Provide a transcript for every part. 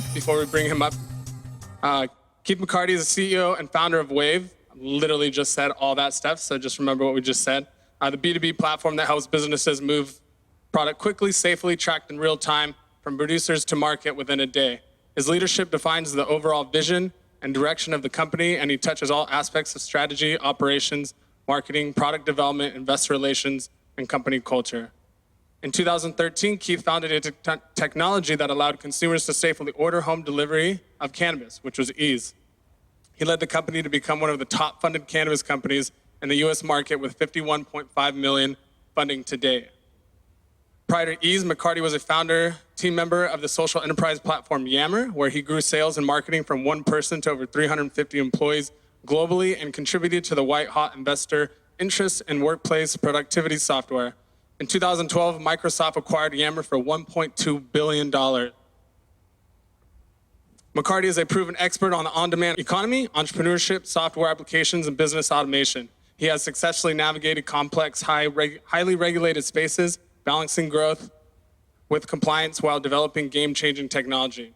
Keith before we bring him up. Keith McCarty is the CEO and founder of WAYV. Literally just said all that stuff, so just remember what we just said. The B2B platform that helps businesses move product quickly, safely, tracked in real time, from producers to market within a day. His leadership defines the overall vision and direction of the company, and he touches all aspects of strategy, operations, marketing, product development, investor relations, and company culture. In 2013, Keith founded a technology that allowed consumers to safely order home delivery of cannabis, which was Eaze. He led the company to become one of the top funded cannabis companies in the US market with $51.5 million funding to date. Prior to Eaze, McCarty was a founder, team member of the social enterprise platform Yammer, where he grew sales and marketing from one person to over 350 employees globally and contributed to the white-hot investor interest in workplace productivity software. In 2012, Microsoft acquired Yammer for $1.2 billion. McCarty is a proven expert on the on-demand economy, entrepreneurship, software applications, and business automation. He has successfully navigated complex, highly regulated spaces, balancing growth with compliance while developing game-changing technology.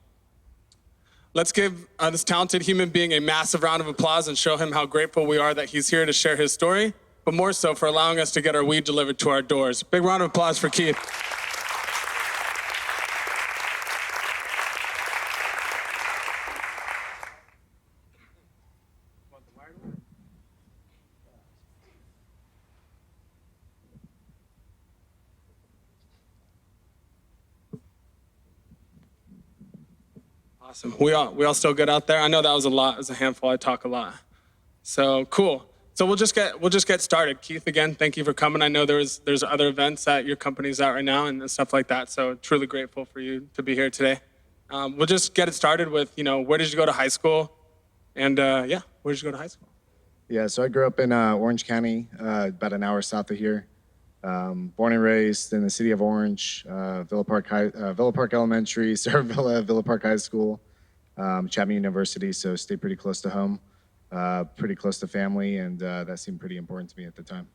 Let's give this talented human being a massive round of applause and show him how grateful we are that he's here to share his story, but more so for allowing us to get our weed delivered to our doors. Big round of applause for Keith. Awesome. We all still good out there? I know that was a lot. It was a handful. I talk a lot. So cool. So we'll just get started. Keith, again, thank you for coming. I know there's other events at your company's out right now and stuff like that. So truly grateful for you to be here today. We'll just get it started with, where did you go to high school? And where did you go to high school? Yeah, so I grew up in Orange County, about an hour south of here. Born and raised in the city of Orange, Villa Park Elementary, Sarah Villa Park High School, Chapman University, so stayed pretty close to home, pretty close to family, and that seemed pretty important to me at the time.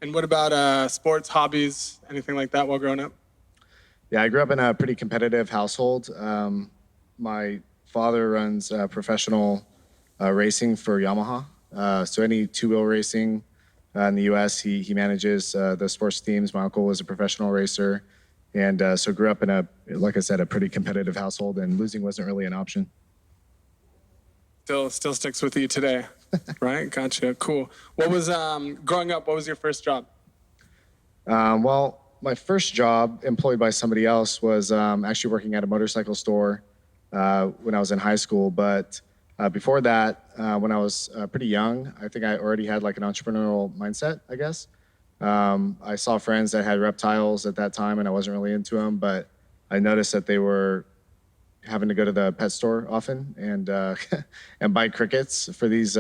And what about sports, hobbies, anything like that while growing up? Yeah, I grew up in a pretty competitive household. My father runs professional racing for Yamaha, so any two-wheel racing in the U.S., he manages the sports teams. My uncle was a professional racer, and so grew up in like I said, a pretty competitive household, and losing wasn't really an option. Still sticks with you today, right? Gotcha. Cool. What was growing up? What was your first job? Well, my first job, employed by somebody else, was actually working at a motorcycle store when I was in high school, but. Before that, when I was pretty young, I think I already had like an entrepreneurial mindset, I guess. I saw friends that had reptiles at that time, and I wasn't really into them, but I noticed that they were having to go to the pet store often and and buy crickets for these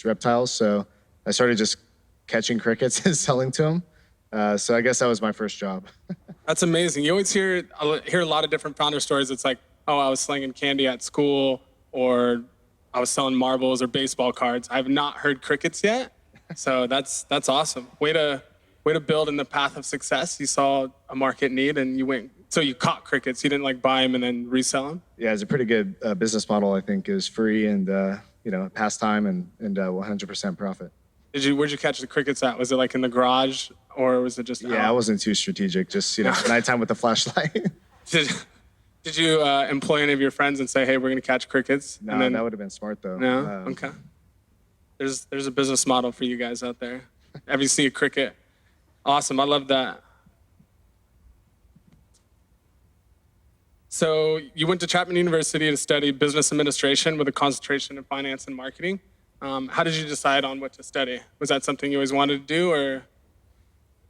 reptiles. So I started just catching crickets and selling to them. So I guess that was my first job. That's amazing. You always hear a lot of different founder stories. It's like, oh, I was slinging candy at school, or I was selling marbles or baseball cards. I have not heard crickets yet, so that's awesome. Way to build in the path of success. You saw a market need and you went. So you caught crickets. You didn't like buy them and then resell them. Yeah, it's a pretty good business model. I think is free and pastime and 100% profit. Where'd you catch the crickets at? Was it like in the garage or was it just? Yeah, I wasn't too strategic. Just nighttime with the flashlight. Did you employ any of your friends and say, hey, we're going to catch crickets? No, that would have been smart, though. No? Okay. There's a business model for you guys out there. Ever you see a cricket? Awesome. I love that. So you went to Chapman University to study business administration with a concentration in finance and marketing. How did you decide on what to study? Was that something you always wanted to do, or?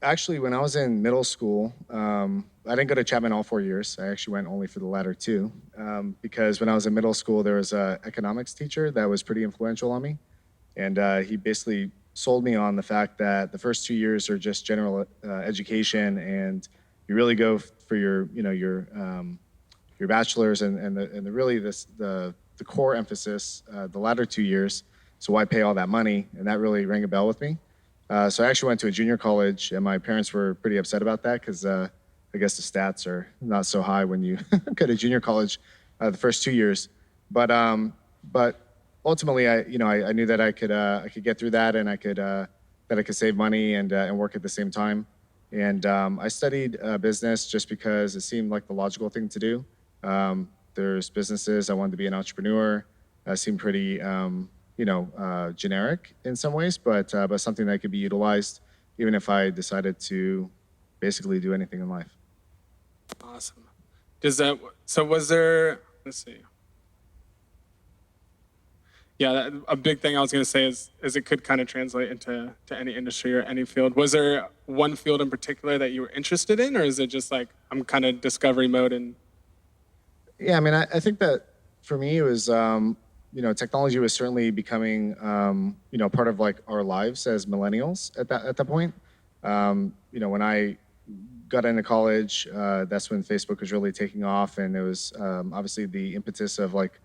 Actually, when I was in middle school, I didn't go to Chapman all 4 years. I actually went only for the latter 2, because when I was in middle school, there was an economics teacher that was pretty influential on me, and he basically sold me on the fact that the first 2 years are just general education, and you really go for your bachelor's and the core emphasis the latter 2 years. So why pay all that money? And that really rang a bell with me. So I actually went to a junior college, and my parents were pretty upset about that because I guess the stats are not so high when you go to junior college. the first 2 years. But ultimately, I knew that I could get through that, and that I could save money and work at the same time. And I studied business just because it seemed like the logical thing to do. There's businesses. I wanted to be an entrepreneur. Seemed pretty, generic in some ways, but something that could be utilized even if I decided to basically do anything in life. Awesome. So was there, let's see. Yeah, a big thing I was going to say is it could kind of translate into any industry or any field. Was there one field in particular that you were interested in, or is it just like I'm kind of discovery mode and? Yeah, I mean, I think that for me, it was, technology was certainly becoming, part of like our lives as millennials at that point. When I got into college, that's when Facebook was really taking off, and it was obviously the impetus of like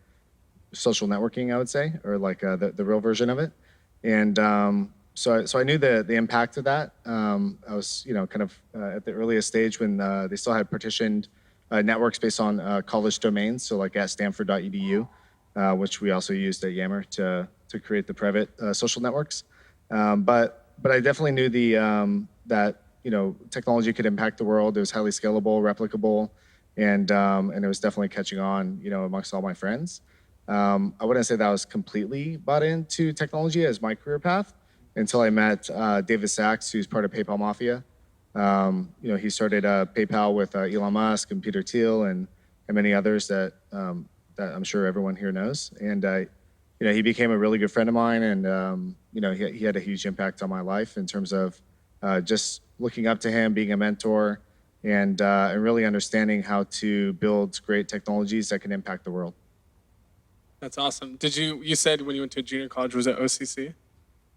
social networking, I would say, or like the real version of it. And so I knew the impact of that. I was, kind of at the earliest stage when they still had partitioned networks based on college domains, so like at Stanford.edu, which we also used at Yammer to create the private social networks. But I definitely knew that technology could impact the world. It was highly scalable, replicable, and it was definitely catching on, amongst all my friends. I wouldn't say that I was completely bought into technology as my career path until I met David Sachs, who's part of PayPal Mafia. He started PayPal with Elon Musk and Peter Thiel and many others that I'm sure everyone here knows. And he became a really good friend of mine, and he had a huge impact on my life in terms of just looking up to him, being a mentor, and really understanding how to build great technologies that can impact the world. That's awesome. You said when you went to junior college, was it OCC?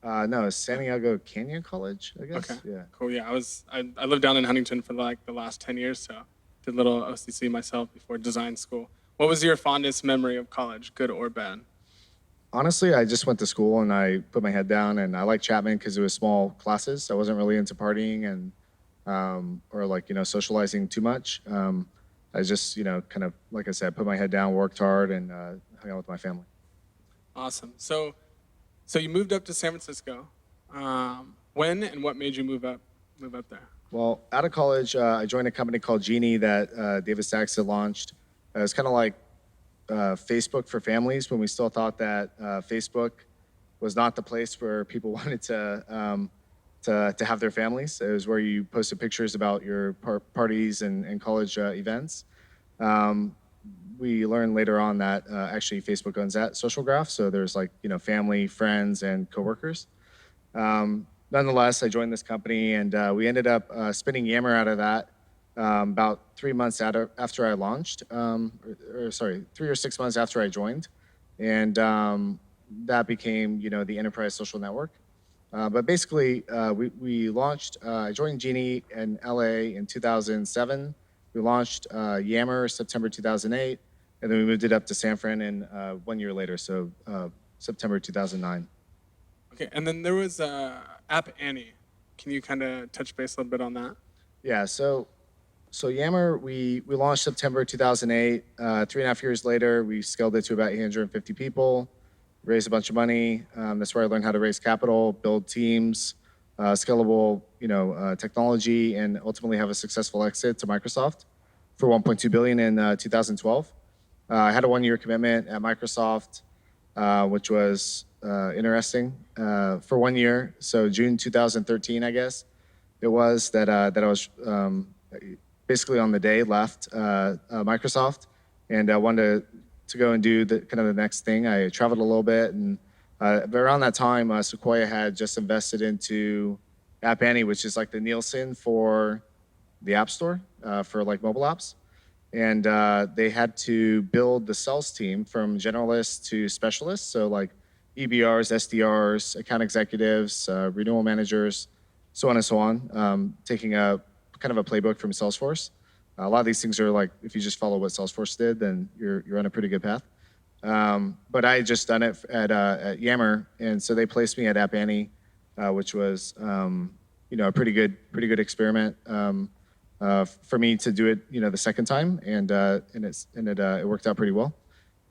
No, it's San Diego Canyon College, I guess. Okay. Yeah. Cool. Yeah, I lived down in Huntington for like the last 10 years, so did a little OCC myself before design school. What was your fondest memory of college, good or bad? Honestly, I just went to school and I put my head down, and I liked Chapman because it was small classes. I wasn't really into partying and or like socializing too much. I just kind of like I said, put my head down, worked hard, and hung out with my family. Awesome. So you moved up to San Francisco. When and what made you move up there? Well, out of college, I joined a company called Genie that David Sachs had launched. It was kind of like Facebook for families when we still thought that Facebook was not the place where people wanted to have their families. It was where you posted pictures about your parties and college events. We learned later on that actually Facebook owns that social graph. So there's like family, friends, and coworkers. Nonetheless, I joined this company, and we ended up spinning Yammer out of that about 3 months after I launched, 3 or 6 months after I joined, and that became the enterprise social network. But basically, we launched. I joined Genie in LA in 2007. We launched Yammer September 2008, and then we moved it up to San Fran in 1 year later, so September 2009. Okay, and then there was App Annie. Can you kind of touch base a little bit on that? Yeah, so Yammer, we launched September 2008. 3.5 years later, we scaled it to about 850 people, raised a bunch of money. That's where I learned how to raise capital, build teams, scalable, technology, and ultimately have a successful exit to Microsoft for 1.2 billion in 2012. I had a 1 year commitment at Microsoft, which was interesting for 1 year. So June 2013, I guess it was that I was basically on the day left Microsoft, and I wanted to go and do the next thing. I traveled a little bit, and but around that time, Sequoia had just invested into App Annie, which is like the Nielsen for the App Store for like mobile apps. And they had to build the sales team from generalists to specialists, so like EBRs, SDRs, account executives, renewal managers, so on and so on, taking a kind of a playbook from Salesforce. A lot of these things are like, if you just follow what Salesforce did, then you're on a pretty good path. But I had just done it at Yammer, and so they placed me at App Annie, which was a pretty good experiment for me to do it the second time, and it worked out pretty well.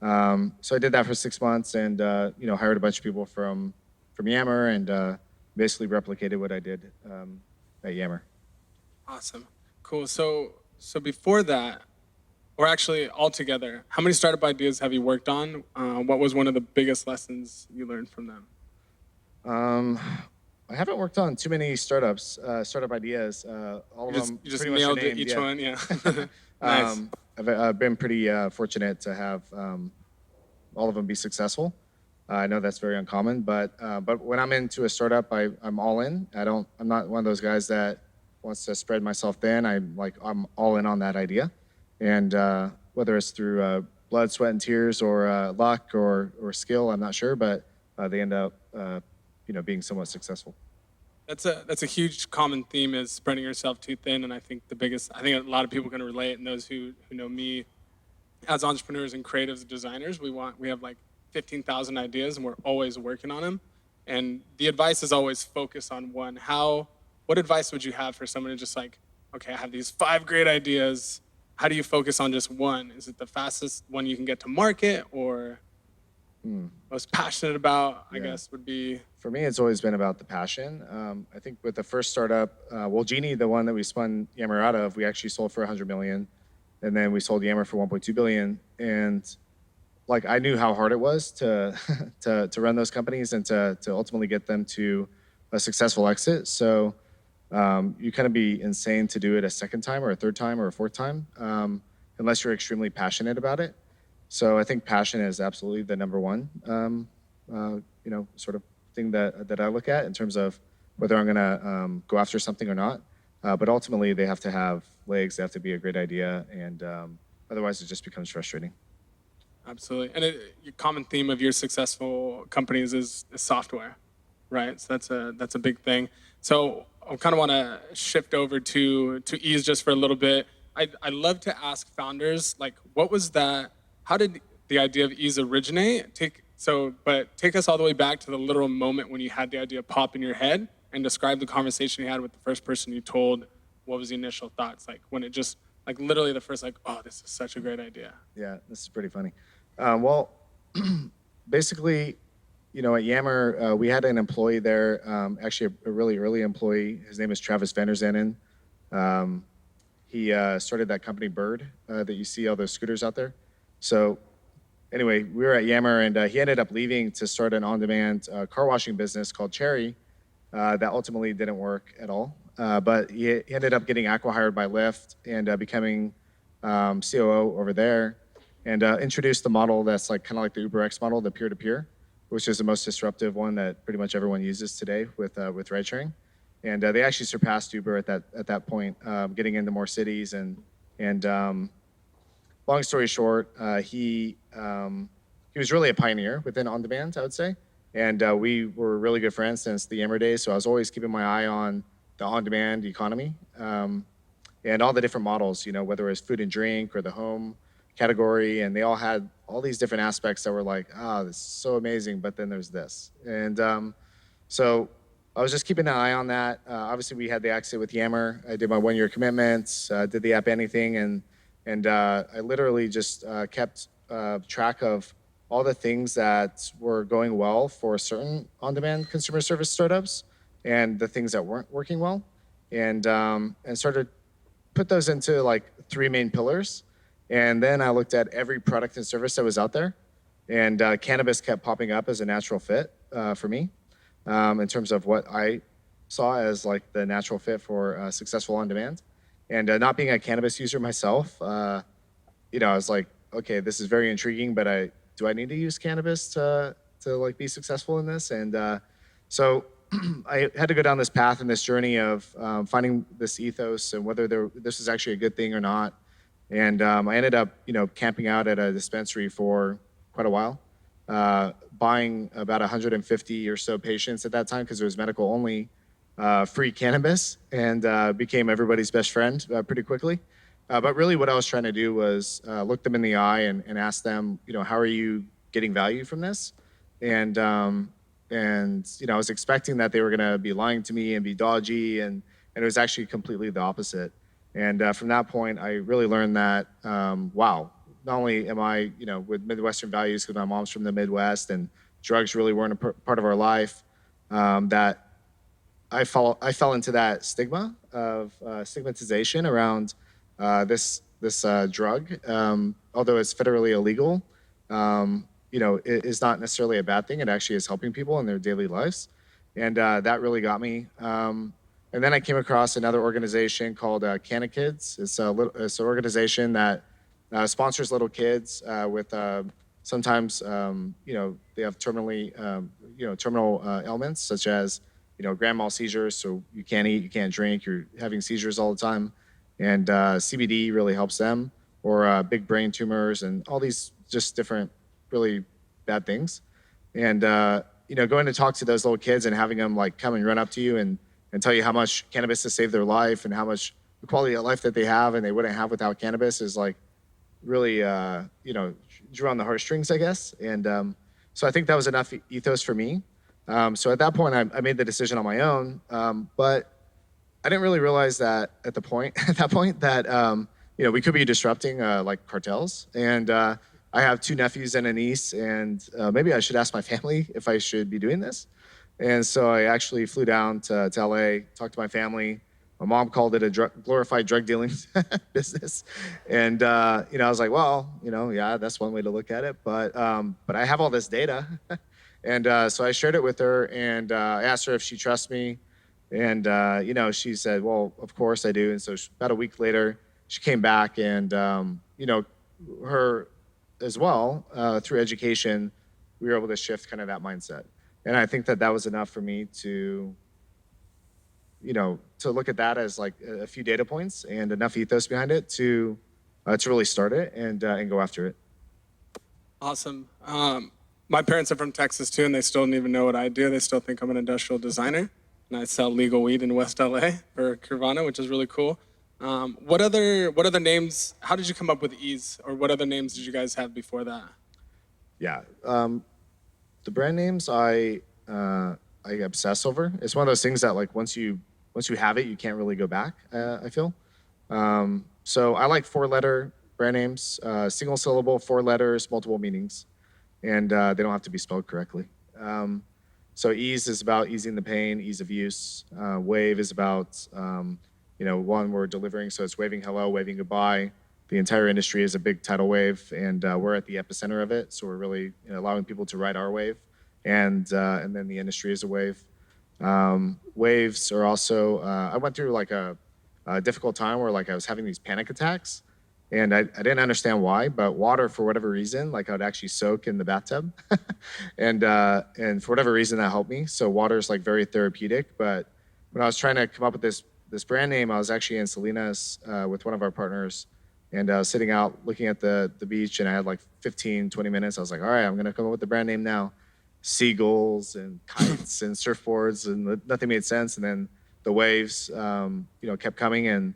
So I did that for 6 months, and hired a bunch of people from Yammer, and basically replicated what I did at Yammer. Awesome. Cool. So before that, or actually altogether, how many startup ideas have you worked on? What was one of the biggest lessons you learned from them? I haven't worked on too many startup ideas. All of them You just pretty much are nailed it, named. each Yeah. one. Yeah. Nice. I've been pretty fortunate to have all of them be successful. I know that's very uncommon, but when I'm into a startup, I'm all in. I'm not one of those guys that wants to spread myself thin. I'm all in on that idea, and whether it's through blood, sweat, and tears, or luck, or skill, I'm not sure, but they end up being somewhat successful. That's a huge common theme, is spreading yourself too thin, and I think I think a lot of people can relate, and those who know me as entrepreneurs and creatives and designers, we have like 15,000 ideas, and we're always working on them. And the advice is always focus on one. What advice would you have for someone who just like, okay, I have these 5 great ideas. How do you focus on just one? Is it the fastest one you can get to market, or most passionate about? I guess would be. For me, it's always been about the passion. I think with the first startup, Genie, the one that we spun Yammer out of, we actually sold for 100 million, and then we sold Yammer for 1.2 billion. And like I knew how hard it was to to run those companies and to ultimately get them to a successful exit. So you kind of be insane to do it a second time or a third time or a fourth time, unless you're extremely passionate about it. So I think passion is absolutely the number one, sort of thing that I look at in terms of whether I'm gonna go after something or not. But ultimately, they have to have legs. They have to be a great idea, and otherwise, it just becomes frustrating. Absolutely. And a common theme of your successful companies is software, right? So that's a big thing. So I kind of want to shift over to Eaze just for a little bit. I love to ask founders, like, what was that? How did the idea of Eaze originate? But take us all the way back to the literal moment when you had the idea pop in your head, and describe the conversation you had with the first person you told. What was the initial thoughts, like when it just, like, literally the first, like, oh, this is such a great idea? Yeah, this is pretty funny. Well, basically, at Yammer, we had an employee there, actually a really early employee. His name is Travis Vanderzanen. He started that company Bird that you see all those scooters out there. So anyway, we were at Yammer, and he ended up leaving to start an on-demand car washing business called Cherry that ultimately didn't work at all. But he ended up getting acqui-hired by Lyft and becoming COO over there, and introduced the model that's like kind of like the UberX model, the peer-to-peer, which is the most disruptive one that pretty much everyone uses today with ride sharing. And they actually surpassed Uber at that point, getting into more cities. And long story short, he was really a pioneer within on-demand, I would say. And we were really good friends since the Yammer days. So I was always keeping my eye on the on-demand economy and all the different models, whether it was food and drink or the home category. And they all had all these different aspects that were like, this is so amazing. But then there's this. And so I was just keeping an eye on that. Obviously, we had the exit with Yammer. I did my 1-year commitments, did the app anything. And I literally just kept track of all the things that were going well for certain on-demand consumer service startups and the things that weren't working well, and started put those into like 3 main pillars. And then I looked at every product and service that was out there, and cannabis kept popping up as a natural fit for me in terms of what I saw as like the natural fit for successful on-demand. And not being a cannabis user myself, I was like, okay, this is very intriguing, but do I need to use cannabis to like be successful in this? And so I had to go down this path and this journey of finding this ethos and whether this is actually a good thing or not. And I ended up, camping out at a dispensary for quite a while, buying about 150 or so patients at that time because it was medical only, free cannabis, and became everybody's best friend pretty quickly. But really what I was trying to do was look them in the eye and ask them, how are you getting value from this? And I was expecting that they were going to be lying to me and be dodgy, and it was actually completely the opposite. And from that point, I really learned that, wow, not only am I, with Midwestern values because my mom's from the Midwest and drugs really weren't a part of our life, that I fell into that stigma of stigmatization around this drug, although it's federally illegal. It is not necessarily a bad thing. It actually is helping people in their daily lives, and that really got me. And then I came across another organization called Cannabis. It's an organization that sponsors little kids with sometimes they have terminal ailments such as grand mal seizures. So you can't eat, you can't drink, you're having seizures all the time, and CBD really helps them, or big brain tumors and all these just different really bad things. And going to talk to those little kids and having them like come and run up to you and tell you how much cannabis has saved their life and how much the quality of life that they have and they wouldn't have without cannabis is like really drew on the heartstrings, I guess. And so I think that was enough ethos for me. So at that point, I made the decision on my own, but I didn't really realize that at that point that we could be disrupting like cartels. And I have two nephews and a niece, and maybe I should ask my family if I should be doing this. And so I actually flew down to LA, talked to my family. My mom called it a glorified drug dealing business, and I was like, well, yeah, that's one way to look at it, but I have all this data. And so I shared it with her, and I asked her if she trusts me. And, she said, well, of course I do. And so about a week later, she came back and, her as well, through education, we were able to shift kind of that mindset. And I think that was enough for me to look at that as like a few data points and enough ethos behind it to really start it and go after it. Awesome. My parents are from Texas too, and they still don't even know what I do. They still think I'm an industrial designer, and I sell legal weed in West LA for Curvana, which is really cool. What other names? How did you come up with Eaze, or what other names did you guys have before that? Yeah, the brand names I obsess over. It's one of those things that like once you have it, you can't really go back. I feel. So I like 4-letter brand names, single syllable, 4 letters, multiple meanings, and they don't have to be spelled correctly. So Eaze is about easing the pain, ease of use. WAYV is about one we're delivering, so it's waving hello, waving goodbye. The entire industry is a big tidal wave, and we're at the epicenter of it. So we're really allowing people to ride our wave, and then the industry is a wave. Waves are also. I went through like a difficult time where like I was having these panic attacks, and I didn't understand why. But water, for whatever reason, like I would actually soak in the bathtub, and for whatever reason that helped me. So water is like very therapeutic. But when I was trying to come up with this brand name, I was actually in Salinas with one of our partners. And I was sitting out looking at the beach, and I had like 15, 20 minutes. I was like, all right, I'm going to come up with the brand name now. Seagulls and kites and surfboards, and nothing made sense. And then the waves, kept coming. And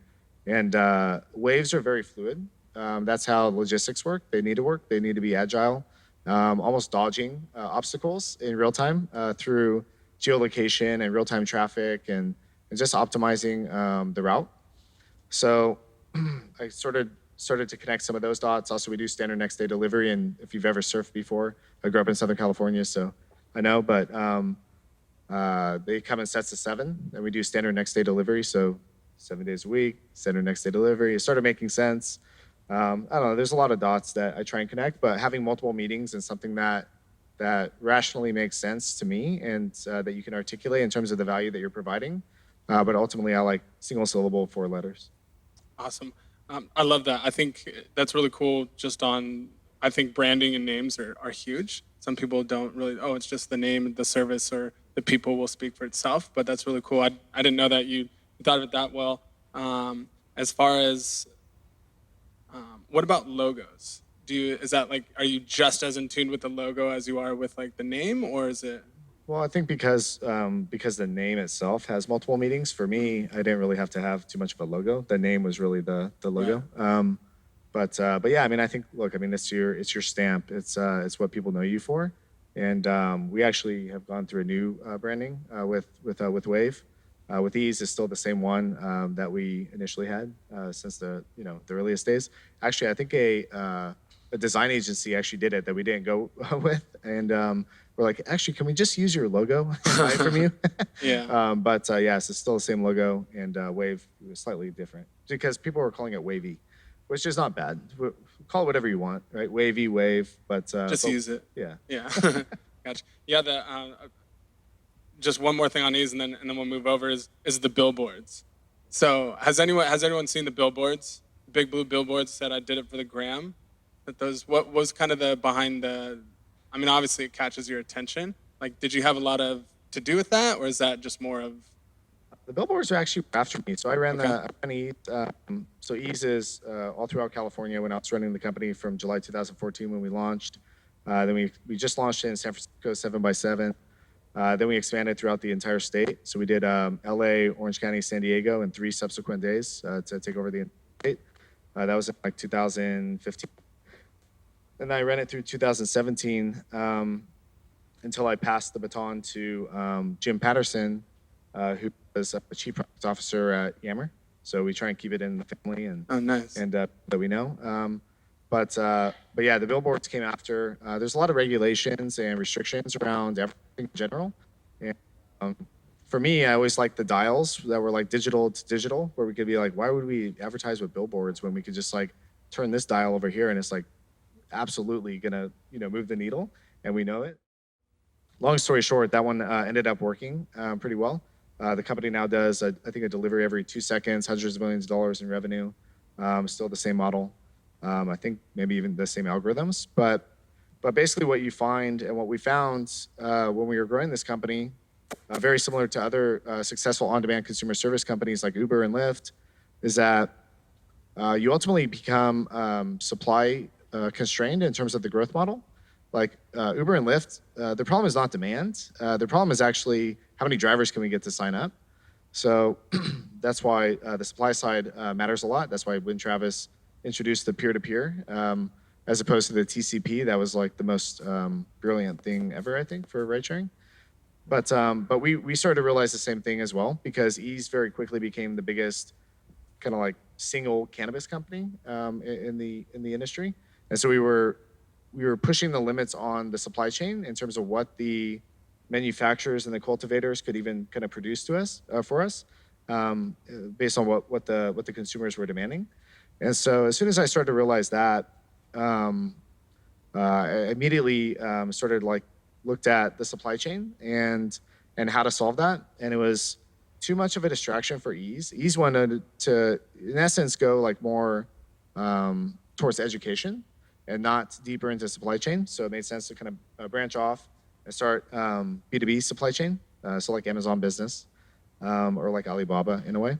waves are very fluid. That's how logistics work. They need to work. They need to be agile, almost dodging obstacles in real time through geolocation and real-time traffic and just optimizing the route. So I started to connect some of those dots. Also, we do standard next day delivery, and if you've ever surfed before, I grew up in Southern California, so I know. But they come in sets of 7, and we do standard next day delivery. So 7 days a week, standard next day delivery. It started making sense. I don't know. There's a lot of dots that I try and connect, but having multiple meetings and something that rationally makes sense to me and that you can articulate in terms of the value that you're providing. But ultimately, I like single syllable, 4 letters. Awesome. I love that. I think that's really cool. I think branding and names are huge. Some people don't really, it's just the name, the service, or the people will speak for itself. But that's really cool. I didn't know that you thought of it that well. As far as, what about logos? Are you just as in tune with the logo as you are with like the name, or is it? Well, I think because the name itself has multiple meanings, for me, I didn't really have to have too much of a logo. The name was really the logo. Right. But yeah, I mean, I think, look, I mean, it's your stamp. It's what people know you for. And we actually have gone through a new branding with WAYV. With Eaze is still the same one that we initially had since the earliest days. Actually, I think a design agency actually did it that we didn't go with, and we're like, actually, can we just use your logo and buy it from you? Yeah. But yes, it's still the same logo, and WAYV was slightly different because people were calling it WAYV, which is not bad. Call it whatever you want, right? WAYV, wave, but Just use it. Yeah. Yeah. Gotcha. Yeah. Just one more thing on Eaze, and then we'll move over is the billboards. So has anyone seen the billboards? Big blue billboards said I did it for the gram. What was kind of the behind the? I mean, obviously it catches your attention. Like, did you have a lot to do with that, or is that just more of? The billboards are actually after me. So I ran Okay. I ran Eaze. So Eaze is all throughout California when I was running the company from July 2014 when we launched. Then we just launched in San Francisco 7x7. Then we expanded throughout the entire state. So we did LA, Orange County, San Diego in 3 subsequent days to take over the entire state. That was in like 2015. And I ran it through 2017 until I passed the baton to Jim Patterson, who was a chief product officer at Yammer. So we try and keep it in the family and Oh, nice. that we know. But yeah, the billboards came after. There's a lot of regulations and restrictions around everything in general. And for me, I always liked the dials that were like digital to digital, where we could be like, why would we advertise with billboards when we could just like turn this dial over here and it's like absolutely gonna move the needle and we know it. Long story short, that one ended up working pretty well. The company now does, I think, a delivery every 2 seconds, hundreds of millions of dollars in revenue. Still the same model. I think maybe even the same algorithms. But basically what you find and what we found when we were growing this company, very similar to other successful on-demand consumer service companies like Uber and Lyft, is that you ultimately become supply constrained in terms of the growth model. Like Uber and Lyft, the problem is not demand. The problem is actually how many drivers can we get to sign up. So that's why the supply side matters a lot. That's why when Travis introduced the peer-to-peer as opposed to the TCP, that was like the most brilliant thing ever, I think, for ride sharing. But we started to realize the same thing as well because Eaze very quickly became the biggest kind of like single cannabis company in the industry, and so we were pushing the limits on the supply chain in terms of what the manufacturers and the cultivators could even kind of produce to us for us based on what the consumers were demanding. And so as soon as I started to realize that, I immediately started looked at the supply chain and how to solve that. And it was too much of a distraction for Eaze. Eaze wanted to, in essence, go like more towards education and not deeper into supply chain. So it made sense to kind of branch off and start B2B supply chain, so like Amazon Business or like Alibaba in a way.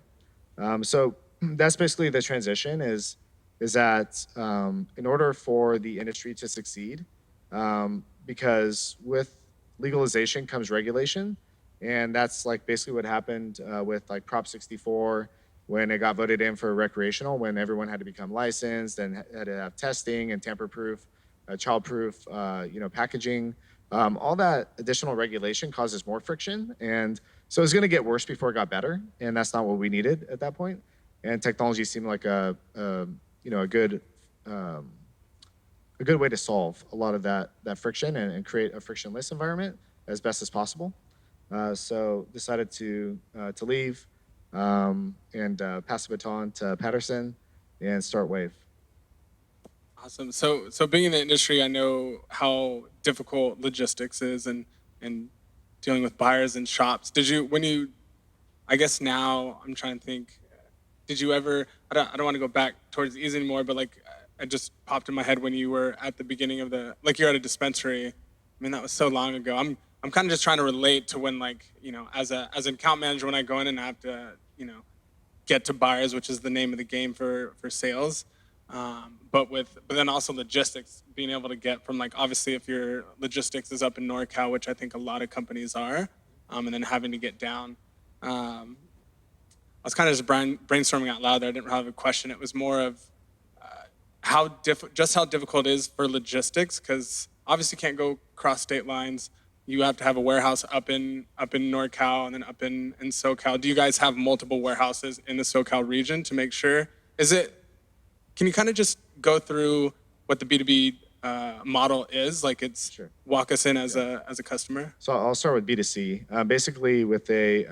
So that's basically the transition is that in order for the industry to succeed, because with legalization comes regulation, and that's like basically what happened with like Prop 64 when it got voted in for recreational, when everyone had to become licensed and had to have testing and tamper-proof, child-proof, packaging. All that additional regulation causes more friction, and so it's going to get worse before it got better, and that's not what we needed at that point. And technology seemed like a good way to solve a lot of that friction and create a frictionless environment as best as possible. So decided to leave and pass the baton to Patterson and start WAYV. Awesome. So being in the industry, I know how difficult logistics is and dealing with buyers and shops. I guess now I'm trying to think, did you ever, I don't want to go back towards Eaze anymore, but like it just popped in my head when you were at the beginning of you're at a dispensary. I mean, that was so long ago. I'm kind of just trying to relate to when as an account manager, when I go in and I have to, get to buyers, which is the name of the game for sales. But then also logistics, being able to get from obviously if your logistics is up in NorCal, which I think a lot of companies are, and then having to get down. I was kind of just brainstorming out loud there. I didn't have a question. It was more of how difficult it is for logistics, because obviously you can't go cross state lines. You have to have a warehouse up in NorCal and then up in SoCal. Do you guys have multiple warehouses in the SoCal region to make sure? Can you kind of just go through what the B2B model is? Like, it's Sure. walk us in as a customer. So I'll start with B2C. Basically, with it's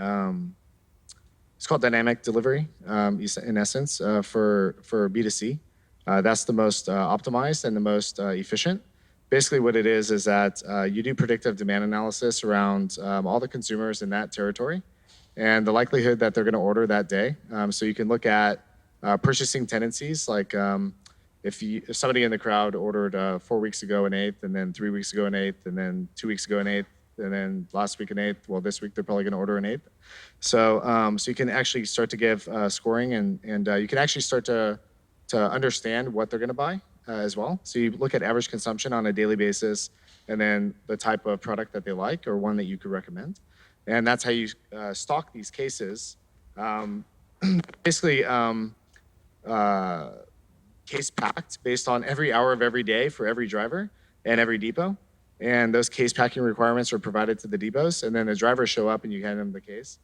called dynamic delivery, in essence, for B2C. That's the most optimized and the most efficient. Basically, what it is that you do predictive demand analysis around all the consumers in that territory and the likelihood that they're going to order that day. So you can look at purchasing tendencies, like if somebody in the crowd ordered 4 weeks ago an eighth, and then 3 weeks ago an eighth, and then 2 weeks ago an eighth, and then last week an eighth. Well, this week they're probably going to order an eighth. So you can actually start to give scoring, and you can actually start to understand what they're going to buy as well. So you look at average consumption on a daily basis, and then the type of product that they like or one that you could recommend, and that's how you stock these cases. Basically, case packed based on every hour of every day for every driver and every depot. And those case packing requirements are provided to the depots, and then the drivers show up and you hand them the case.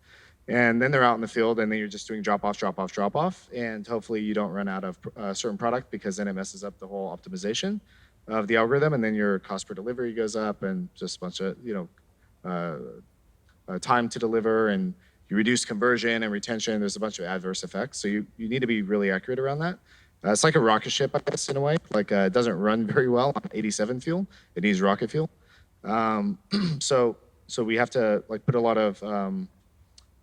And then they're out in the field, and then you're just doing drop off. And hopefully you don't run out of a certain product, because then it messes up the whole optimization of the algorithm, and then your cost per delivery goes up, and just a bunch of, time to deliver, and you reduce conversion and retention. There's a bunch of adverse effects. So you need to be really accurate around that. It's like a rocket ship, I guess, in a way. Like it doesn't run very well on 87 fuel. It needs rocket fuel. So we have to put a lot of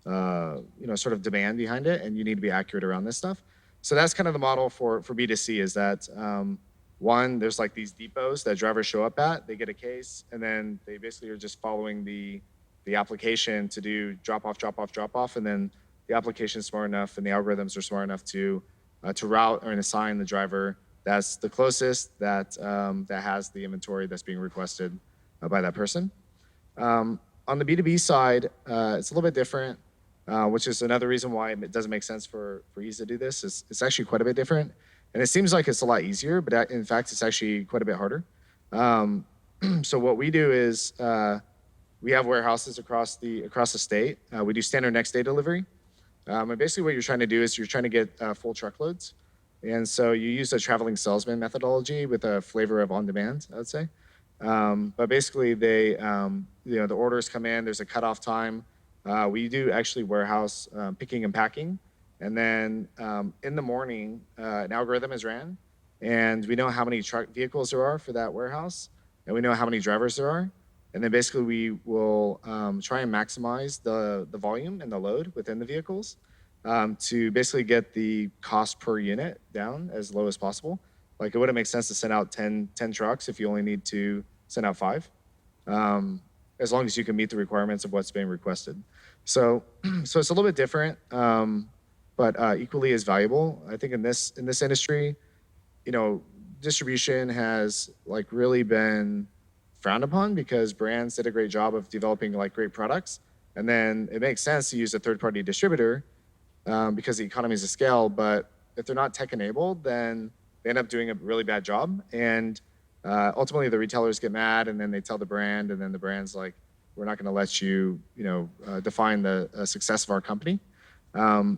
sort of demand behind it, and you need to be accurate around this stuff. So that's kind of the model for B2C, is that one, there's like these depots that drivers show up at. They get a case, and then they basically are just following the application to do drop off, and then the application's smart enough and the algorithms are smart enough to route or assign the driver that's the closest, that has the inventory that's being requested by that person. On the B2B side, it's a little bit different, which is another reason why it doesn't make sense for Eaze to do this. It's actually quite a bit different, and it seems like it's a lot easier, but in fact, it's actually quite a bit harder. So what we do is we have warehouses across the state. We do standard next day delivery. And basically what you're trying to do is you're trying to get full truckloads. And so you use a traveling salesman methodology with a flavor of on-demand, I would say. But basically the orders come in, there's a cutoff time. We do actually warehouse picking and packing. And then in the morning, an algorithm is ran, and we know how many truck vehicles there are for that warehouse, and we know how many drivers there are. And then basically we will try and maximize the volume and the load within the vehicles to basically get the cost per unit down as low as possible. Like, it wouldn't make sense to send out 10 trucks if you only need to send out 5, as long as you can meet the requirements of what's being requested. So it's a little bit different, but equally as valuable. I think in this industry, distribution has really been frowned upon, because brands did a great job of developing great products, and then it makes sense to use a third-party distributor because the economies of scale. But if they're not tech enabled, then they end up doing a really bad job, and ultimately the retailers get mad, and then they tell the brand, and then the brand's like, we're not going to let you define the success of our company.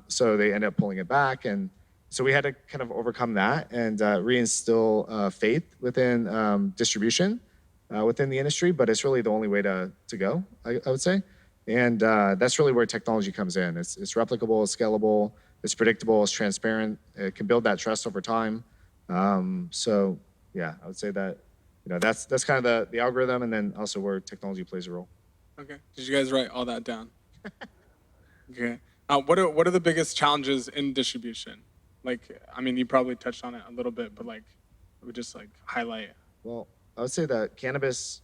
So they end up pulling it back, and so we had to kind of overcome that and reinstill faith within distribution within the industry. But it's really the only way to go, I would say. And that's really where technology comes in. It's replicable, it's scalable, it's predictable, it's transparent. It can build that trust over time. So yeah, I would say that that's kind of the algorithm, and then also where technology plays a role. Okay. Did you guys write all that down? Okay. What are the biggest challenges in distribution? You probably touched on it a little bit, but we just highlight. Well, I would say that cannabis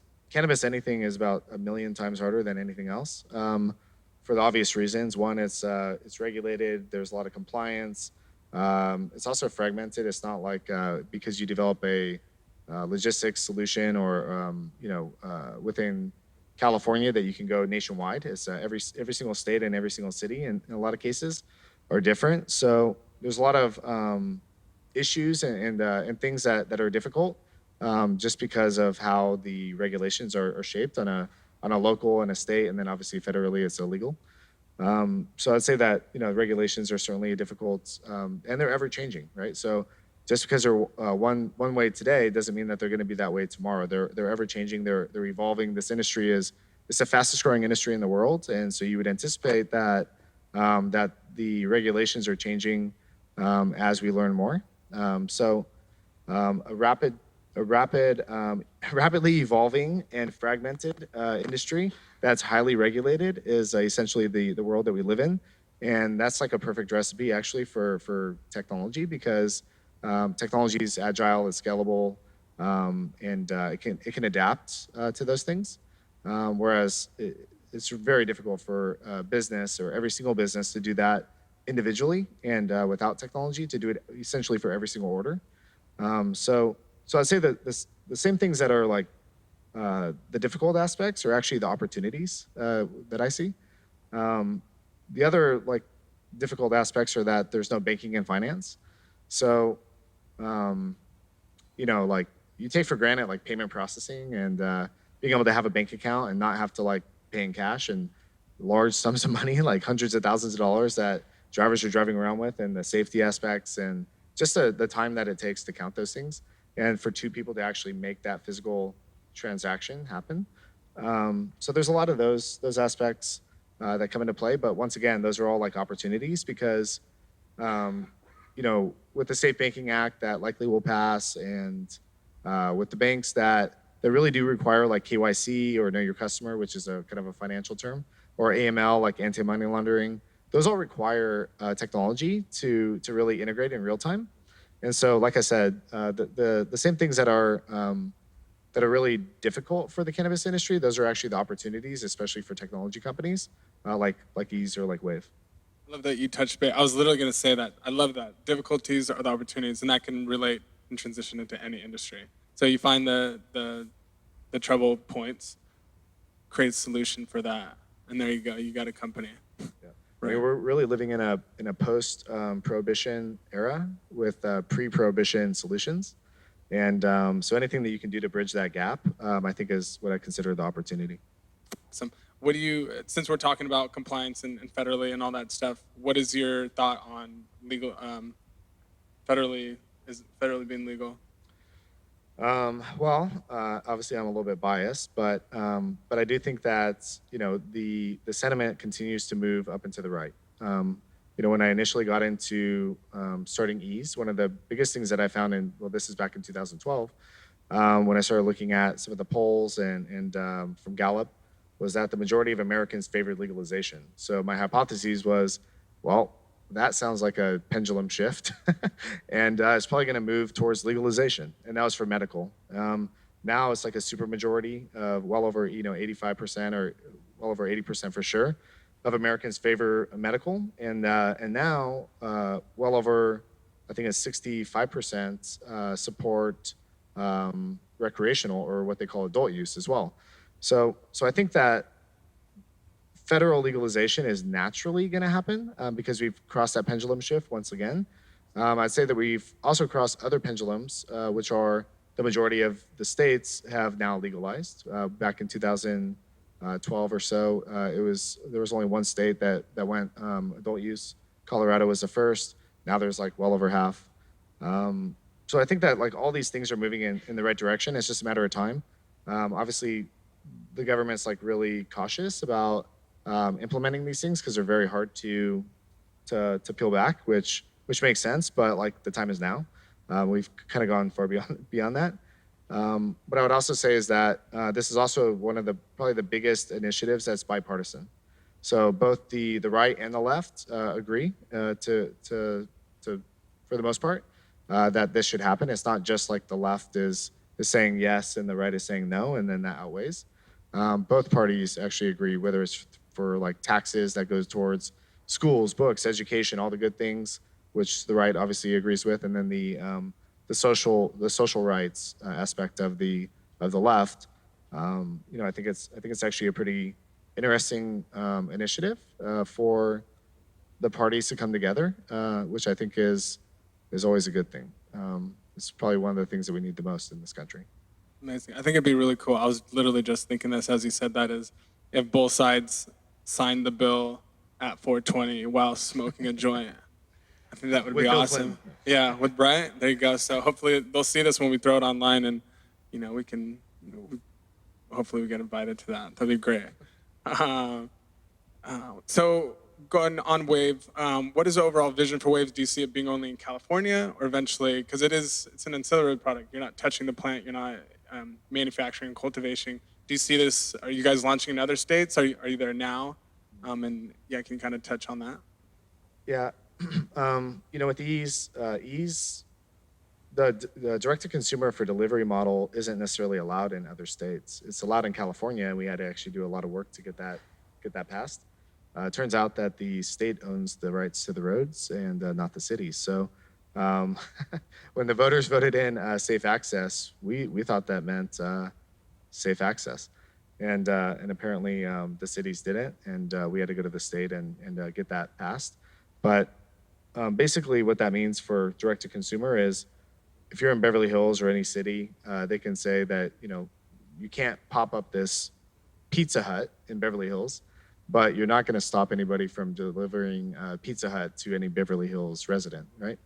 anything is about 1 million times harder than anything else, for the obvious reasons. One, it's regulated. There's a lot of compliance. It's also fragmented. It's not like because you develop a logistics solution or within California that you can go nationwide. It's every single state and every single city, in a lot of cases, are different. So there's a lot of issues and things that are difficult. Just because of how the regulations are shaped on a local and a state, and then obviously federally it's illegal. So I'd say that regulations are certainly difficult, and they're ever changing, right? So just because they're one way today doesn't mean that they're going to be that way tomorrow. They're ever changing. They're evolving. This industry is it's the fastest growing industry in the world, and so you would anticipate that that the regulations are changing as we learn more. A rapidly evolving and fragmented industry that's highly regulated is essentially the world that we live in, and that's like a perfect recipe actually for technology because technology is agile, it's scalable, and it can adapt to those things. Whereas it's very difficult for a business or every single business to do that individually and without technology to do it essentially for every single order. So I'd say that the same things that are like the difficult aspects are actually the opportunities that I see. The other like difficult aspects are that there's no banking and finance. So, like you take for granted like payment processing and being able to have a bank account and not have to like pay in cash and large sums of money, like hundreds of thousands of dollars that drivers are driving around with, and the safety aspects and just the time that it takes to count those things, and for two people to actually make that physical transaction happen. So there's a lot of those aspects that come into play. But once again, those are all like opportunities because, with the Safe Banking Act that likely will pass, and with the banks that really do require like KYC or know your customer, which is a kind of a financial term, or AML, like anti-money laundering, those all require technology to really integrate in real time. And so, like I said, the same things that are really difficult for the cannabis industry, those are actually the opportunities, especially for technology companies like Eaze or like WAYV. I love that you touched base. I was literally going to say that. I love that. Difficulties are the opportunities, and that can relate and transition into any industry. So you find the trouble points, create a solution for that, and there you go. You got a company. Yeah. Right. I mean, we're really living in a post prohibition era with pre-prohibition solutions, and so anything that you can do to bridge that gap, I think, is what I consider the opportunity. Awesome. What do you, since we're talking about compliance and federally and all that stuff, what is your thought on legal, federally being legal? Obviously I'm a little bit biased, but I do think that the sentiment continues to move up and to the right. When I initially got into starting Eaze, one of the biggest things that I found this is back in 2012, when I started looking at some of the polls and from Gallup, was that the majority of Americans favored legalization. So my hypothesis was, well, that sounds like a pendulum shift, and it's probably going to move towards legalization, and that was for medical. Now it's like a super majority of well over 85% or well over 80% for sure of Americans favor medical, and now well over, I think it's 65% support recreational or what they call adult use as well. So I think that federal legalization is naturally going to happen because we've crossed that pendulum shift once again. I'd say that we've also crossed other pendulums, which are the majority of the states have now legalized. Back in 2012 or so, there was only one state that went adult use. Colorado was the first. Now there's like well over half. So I think that like all these things are moving in the right direction. It's just a matter of time. Obviously, the government's like really cautious about implementing these things because they're very hard to peel back, which makes sense. But like the time is now. We've kind of gone far beyond that. But I would also say is that this is also one of probably the biggest initiatives that's bipartisan. So both the right and the left agree for the most part that this should happen. It's not just like the left is saying yes and the right is saying no, and then that outweighs. Both parties actually agree, whether it's for like taxes that goes towards schools, books, education, all the good things, which the right obviously agrees with, and then the social rights aspect of the left. I think it's actually a pretty interesting initiative for the parties to come together, which I think is always a good thing. It's probably one of the things that we need the most in this country. Amazing. I think it'd be really cool. I was literally just thinking this as you said that is if both sides signed the bill at 420 while smoking a joint. I think that would With be Bill awesome. Clinton. Yeah, with Bryant. There you go. So hopefully they'll see this when we throw it online, and we can. Hopefully we get invited to that. That'd be great. Uh, so going on WAYV, what is the overall vision for WAVE? Do you see it being only in California, or eventually, because it's an ancillary product. You're not touching the plant. You're not manufacturing, cultivation. Do you see this? Are you guys launching in other states? Are you there now? And yeah, can you kind of touch on that? Yeah, with Eaze, the direct-to-consumer for delivery model isn't necessarily allowed in other states. It's allowed in California, and we had to actually do a lot of work to get that passed. It turns out that the state owns the rights to the roads and not the cities. So um, when the voters voted in safe access, we thought that meant safe access, and apparently the cities didn't, and we had to go to the state and get that passed. But basically, what that means for direct to consumer is if you're in Beverly Hills or any city, they can say that you can't pop up this Pizza Hut in Beverly Hills, but you're not going to stop anybody from delivering Pizza Hut to any Beverly Hills resident, right?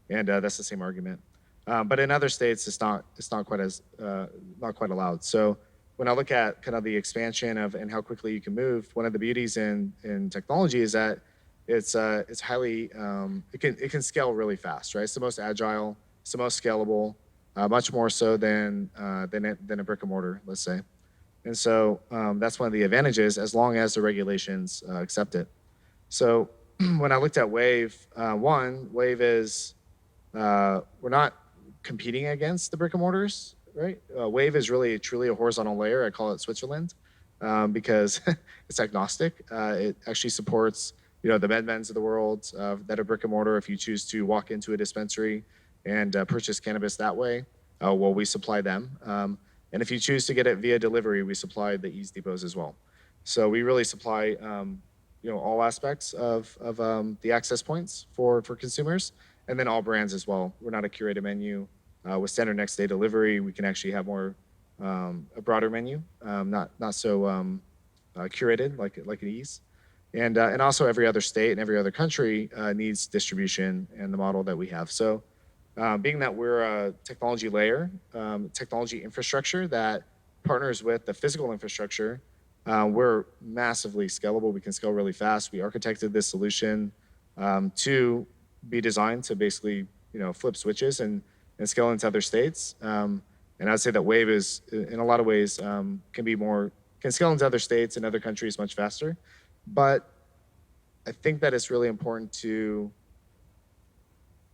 And that's the same argument. But in other states, it's not quite allowed. So when I look at kind of the expansion of and how quickly you can move, one of the beauties in technology is that it's highly it can scale really fast, right? It's the most agile, it's the most scalable, much more so than a brick and mortar, let's say. And so that's one of the advantages, as long as the regulations accept it. So when I looked at WAVE, WAVE is we're not competing against the brick and mortars, right? WAVE is really truly a horizontal layer. I call it Switzerland because it's agnostic. It actually supports the MedMens of the world that are brick and mortar. If you choose to walk into a dispensary and purchase cannabis that way, well, we supply them. And if you choose to get it via delivery, we supply the Eaze depots as well. So we really supply all aspects of the access points for consumers, and then all brands as well. We're not a curated menu. With standard next day delivery, we can actually have more a broader menu, not so curated like an Eaze. And also every other state and every other country needs distribution and the model that we have. So being that we're a technology layer, technology infrastructure that partners with the physical infrastructure, we're massively scalable. We can scale really fast. We architected this solution to be designed to basically flip switches and scale into other states. And I'd say that WAVE is in a lot of ways can scale into other states and other countries much faster. But I think that it's really important to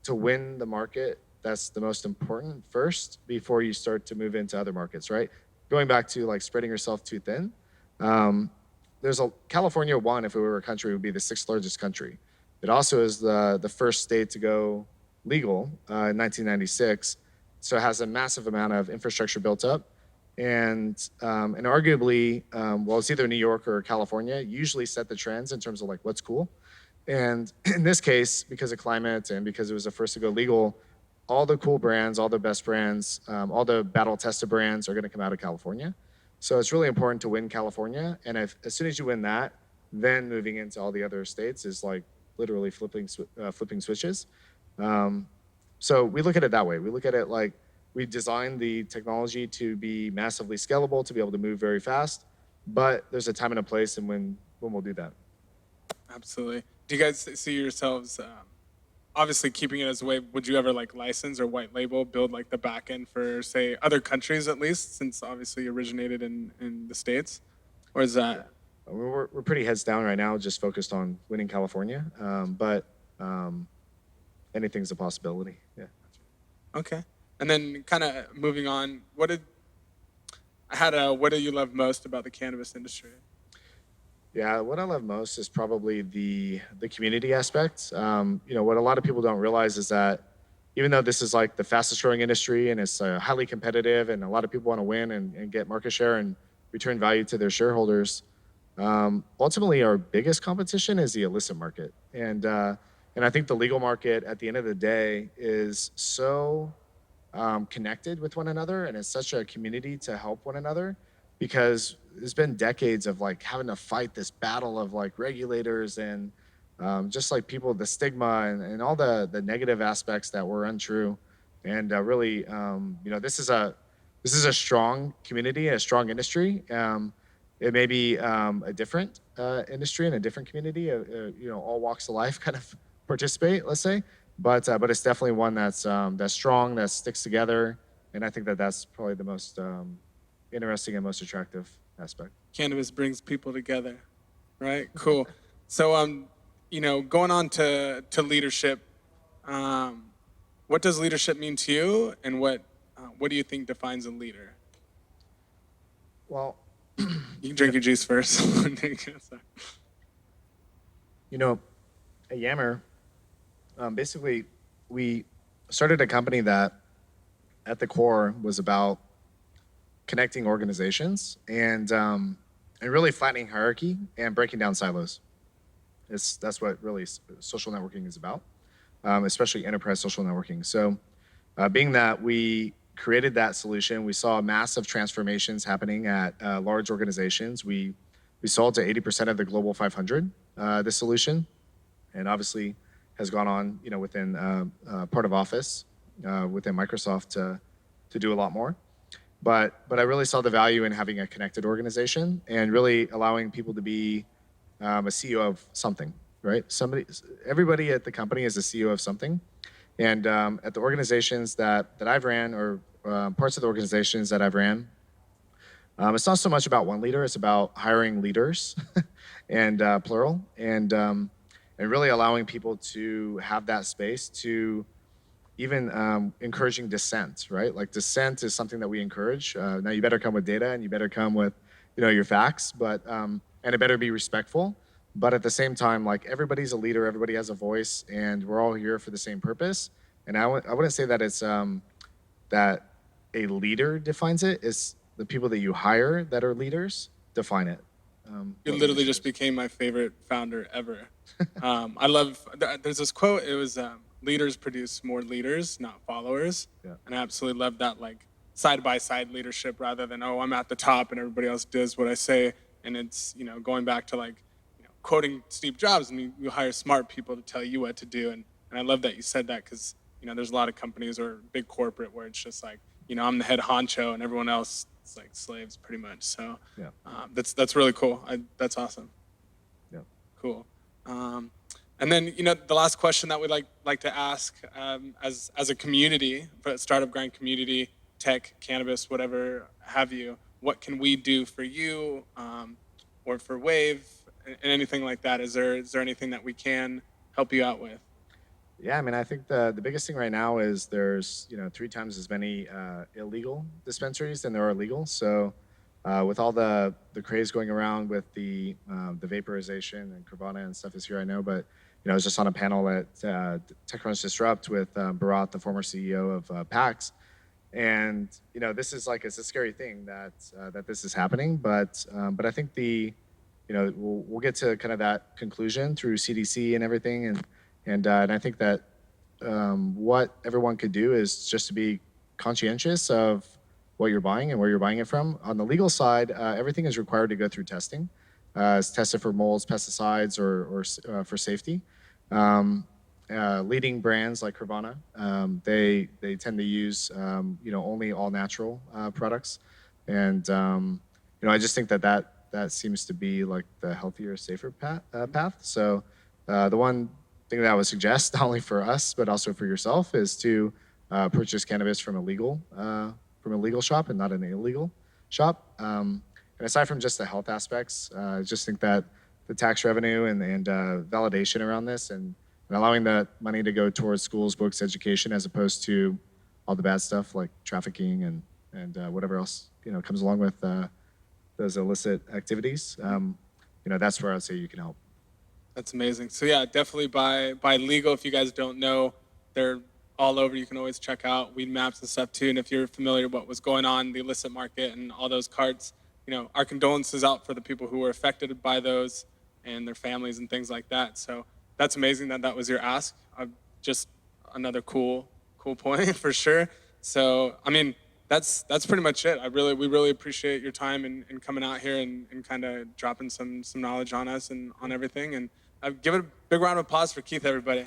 win the market. That's the most important first before you start to move into other markets, right? Going back to like spreading yourself too thin. California if it were a country, would be the 6th largest country. It also is the first state to go legal in 1996. So it has a massive amount of infrastructure built up. And arguably, well, it's either New York or California, usually set the trends in terms of like what's cool. And in this case, because of climate and because it was the first to go legal, all the cool brands, all the best brands, all the battle-tested brands are going to come out of California. So it's really important to win California. And as soon as you win that, then moving into all the other states is like literally flipping switches. So we look at it that way. We look at it like we designed the technology to be massively scalable, to be able to move very fast, but there's a time and a place and when we'll do that. Absolutely. Do you guys see yourselves obviously keeping it as a way? Would you ever like license or white label, build like the back end for say other countries at least, since obviously you originated in the States? Or is that? We're pretty heads down right now, just focused on winning California. But anything's a possibility. Yeah. Okay. And then kind of moving on, what do you love most about the cannabis industry? Yeah, what I love most is probably the community aspect. What a lot of people don't realize is that even though this is like the fastest growing industry and it's highly competitive and a lot of people want to win and get market share and return value to their shareholders, ultimately our biggest competition is the illicit market. And I think the legal market at the end of the day is so connected with one another, and it's such a community to help one another, because there's been decades of like having to fight this battle of like regulators and just like people, the stigma and all the negative aspects that were untrue. And really, this is a strong community, a strong industry. It may be a different industry and a different community. All walks of life kind of participate, let's say, but it's definitely one that's strong, that sticks together, and I think that that's probably the most interesting and most attractive aspect. Cannabis brings people together, right? Cool. So, going on to leadership, what does leadership mean to you, and what do you think defines a leader? Well, You can drink your juice first. you know, at Yammer, basically, we started a company that, at the core, was about connecting organizations and really flattening hierarchy and breaking down silos. That's what really social networking is about, especially enterprise social networking. So, being that we created that solution, we saw massive transformations happening at large organizations. We sold to 80% of the Global 500 this solution, and obviously has gone on, within part of Office, within Microsoft to do a lot more. But I really saw the value in having a connected organization and really allowing people to be a CEO of something, right? Everybody at the company is a CEO of something, and at the organizations that I've ran, or parts of the organizations that I've ran, it's not so much about one leader; it's about hiring leaders, and plural, and really allowing people to have that space to even encouraging dissent, right? Like dissent is something that we encourage. Now you better come with data and you better come with, your facts, but and it better be respectful. But at the same time, like everybody's a leader, everybody has a voice, and we're all here for the same purpose. And I wouldn't say that it's that a leader defines it. It's the people that you hire that are leaders define it. You literally just became my favorite founder ever. I love, there's this quote, it was leaders produce more leaders, not followers. Yeah. And I absolutely love that, like side-by-side leadership rather than, oh, I'm at the top and everybody else does what I say. And it's, going back to like, quoting Steve Jobs, and you hire smart people to tell you what to do. And I love that you said that because, there's a lot of companies or big corporate where it's just like, I'm the head honcho and everyone else is like slaves pretty much. So Yeah. that's really cool. That's awesome. Yeah. Cool. And then, the last question that we'd like to ask as a community, for startup grind community, tech, cannabis, whatever have you, what can we do for you or for WAYV and anything like that? Is there anything that we can help you out with? Yeah, I mean, I think the biggest thing right now is there's 3 times as many illegal dispensaries than there are legal. So with all the craze going around with the vaporization and Carvana and stuff is here, I know, but I was just on a panel at TechCrunch Disrupt with Bharat, the former CEO of PAX, and this is like, it's a scary thing that this is happening, but I think we'll get to kind of that conclusion through CDC and everything, and I think that what everyone could do is just to be conscientious of what you're buying and where you're buying it from. On the legal side, everything is required to go through testing. It's tested for molds, pesticides, or for safety. Leading brands like Carvana, they tend to use only all natural products, and I just think that seems to be like the healthier, safer path. So the one thing that I would suggest, not only for us but also for yourself, is to purchase cannabis from a legal shop and not an illegal shop. And aside from just the health aspects, I just think that the tax revenue and validation around this and allowing that money to go towards schools, books, education, as opposed to all the bad stuff like trafficking and whatever else comes along with those illicit activities. That's where I'd say you can help. That's amazing. So yeah, definitely buy legal. If you guys don't know, they're all over. You can always check out weed maps and stuff too. And if you're familiar with what was going on in the illicit market and all those carts, our condolences out for the people who were affected by those and their families and things like that. So that's amazing that was your ask. Just another cool point for sure. So I mean, that's pretty much it. We really appreciate your time and coming out here and kind of dropping some knowledge on us and on everything. And Give it a big round of applause for Keith, everybody.